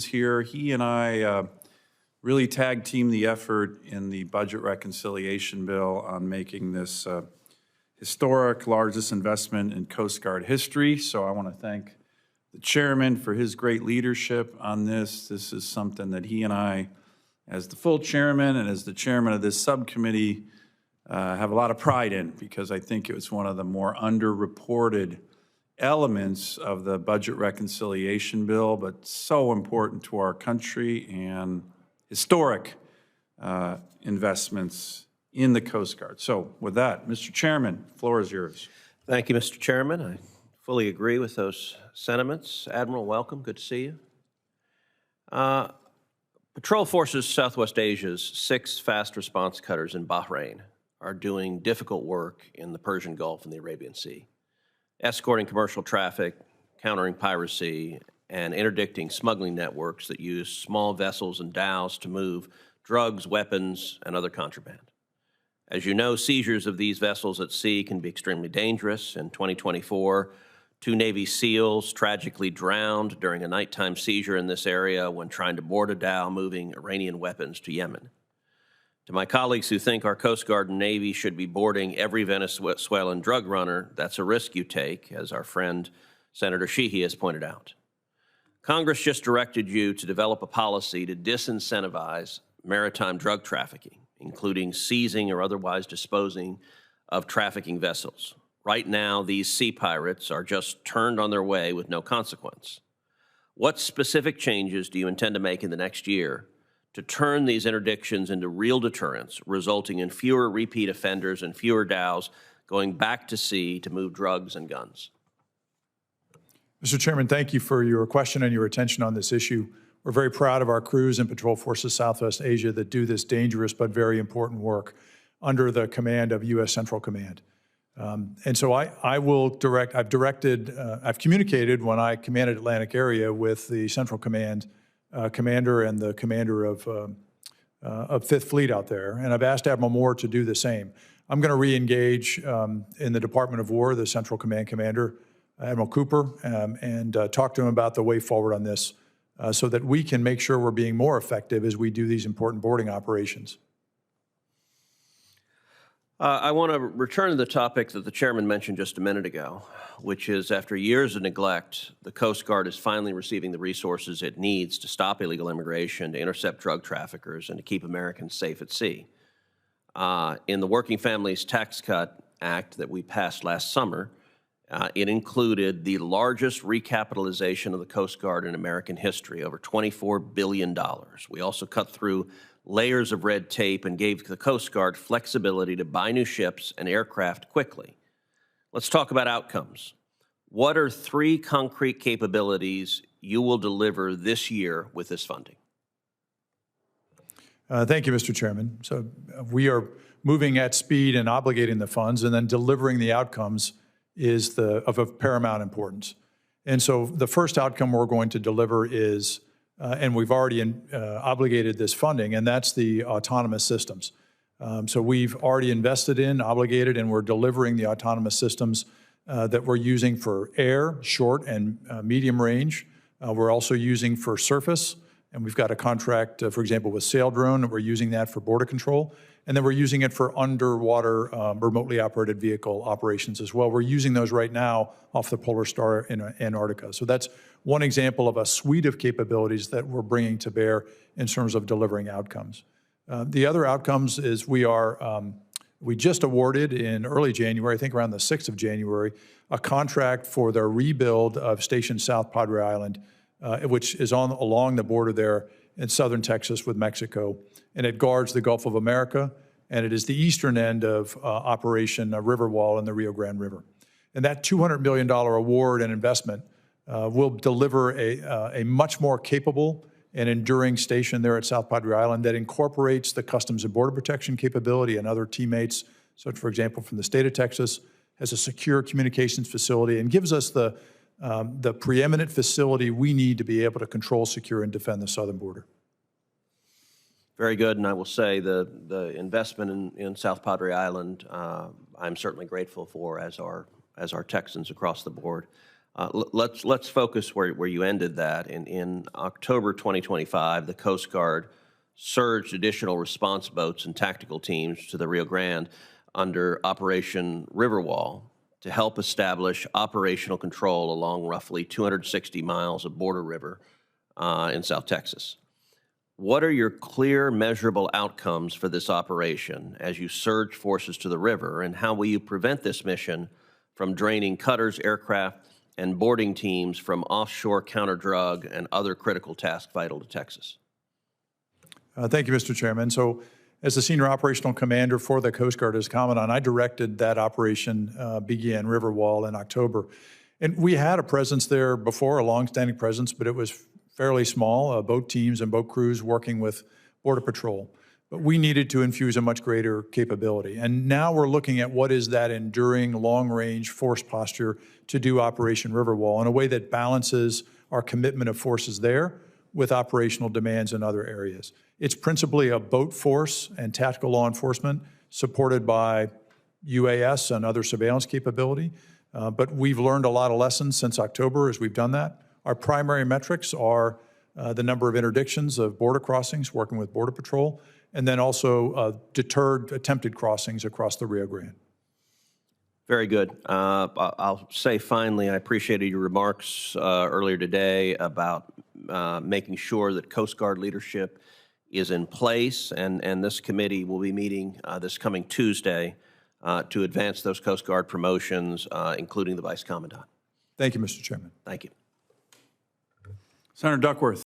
here. He and I really tag team the effort in the budget reconciliation bill on making this historic, largest investment in Coast Guard history. So I want to thank the chairman for his great leadership on this. This is something that he and I, as the full chairman and as the chairman of this subcommittee, have a lot of pride in, because I think it was one of the more underreported elements of the budget reconciliation bill, but so important to our country and historic investments in the Coast Guard. So with that, Mr. Chairman, the floor is yours. Thank you, Mr. Chairman. I fully agree with those sentiments. Admiral, welcome. Good to see you. Patrol Forces Southwest Asia's 6 fast response cutters in Bahrain are doing difficult work in the Persian Gulf and the Arabian Sea, escorting commercial traffic, countering piracy, and interdicting smuggling networks that use small vessels and dhows to move drugs, weapons, and other contraband. As you know, seizures of these vessels at sea can be extremely dangerous. In 2024, 2 Navy SEALs tragically drowned during a nighttime seizure in this area when trying to board a dhow moving Iranian weapons to Yemen. To my colleagues who think our Coast Guard and Navy should be boarding every Venezuelan drug runner, that's a risk you take, as our friend Senator Sheehy has pointed out. Congress just directed you to develop a policy to disincentivize maritime drug trafficking, including seizing or otherwise disposing of trafficking vessels. Right now, these sea pirates are just turned on their way with no consequence. What specific changes do you intend to make in the next year to turn these interdictions into real deterrents, resulting in fewer repeat offenders and fewer dhows going back to sea to move drugs and guns? Mr. Chairman, thank you for your question and your attention on this issue. We're very proud of our crews and Patrol Forces Southwest Asia that do this dangerous but very important work under the command of U.S. Central Command. And so I've communicated when I commanded Atlantic Area with the Central Command commander and the commander of Fifth Fleet out there, and I've asked Admiral Moore to do the same. I'm going to re-engage in the Department of War, the Central Command commander, Admiral Cooper, and talk to him about the way forward on this so that we can make sure we're being more effective as we do these important boarding operations. I want to return to the topic that the chairman mentioned just a minute ago, which is after years of neglect, the Coast Guard is finally receiving the resources it needs to stop illegal immigration, to intercept drug traffickers, and to keep Americans safe at sea. In the Working Families Tax Cut Act that we passed last summer, it included the largest recapitalization of the Coast Guard in American history, over $24 billion. We also cut through layers of red tape and gave the Coast Guard flexibility to buy new ships and aircraft quickly. Let's talk about outcomes. What are 3 concrete capabilities you will deliver this year with this funding? Thank you, Mr. Chairman. So we are moving at speed and obligating the funds, and then delivering the outcomes is of paramount importance. And so the first outcome we're going to deliver is and we've already obligated this funding, and that's the autonomous systems. So we've already invested in, obligated, and we're delivering the autonomous systems that we're using for air, short and medium range. We're also using for surface, and we've got a contract, for example, with Sail Drone, and we're using that for border control. And then we're using it for underwater remotely operated vehicle operations as well. We're using those right now off the Polar Star in Antarctica. So that's one example of a suite of capabilities that we're bringing to bear in terms of delivering outcomes. The other outcomes is we just awarded in early January, I think around the 6th of January, a contract for the rebuild of Station South Padre Island, which is along the border there in southern Texas with Mexico. And it guards the Gulf of America, and it is the eastern end of Operation Riverwall in the Rio Grande River. And that $200 million award and investment will deliver a much more capable and enduring station there at South Padre Island that incorporates the Customs and Border Protection capability and other teammates. So, for example, from the state of Texas, has a secure communications facility and gives us the preeminent facility we need to be able to control, secure, and defend the southern border. Very good, and I will say the investment in South Padre Island, I'm certainly grateful for, as are Texans across the board. Let's focus where you ended that. In October 2025, the Coast Guard surged additional response boats and tactical teams to the Rio Grande under Operation Riverwall to help establish operational control along roughly 260 miles of border river in South Texas. What are your clear, measurable outcomes for this operation as you surge forces to the river, and how will you prevent this mission from draining cutters, aircraft, and boarding teams from offshore counter-drug and other critical tasks vital to Texas? Thank you, Mr. Chairman. So as the Senior Operational Commander for the Coast Guard, as Commandant, I directed that operation begin Riverwall in October. And we had a presence there before, a longstanding presence, but it was fairly small, boat teams and boat crews working with Border Patrol. But we needed to infuse a much greater capability. And now we're looking at what is that enduring long-range force posture to do Operation Riverwall in a way that balances our commitment of forces there with operational demands in other areas. It's principally a boat force and tactical law enforcement supported by UAS and other surveillance capability. But we've learned a lot of lessons since October as we've done that. Our primary metrics are the number of interdictions of border crossings, working with Border Patrol, and then also deterred attempted crossings across the Rio Grande. Very good. I'll say finally, I appreciated your remarks earlier today about making sure that Coast Guard leadership is in place, and this committee will be meeting this coming Tuesday to advance those Coast Guard promotions, including the Vice Commandant. Thank you, Mr. Chairman. Thank you. Senator Duckworth.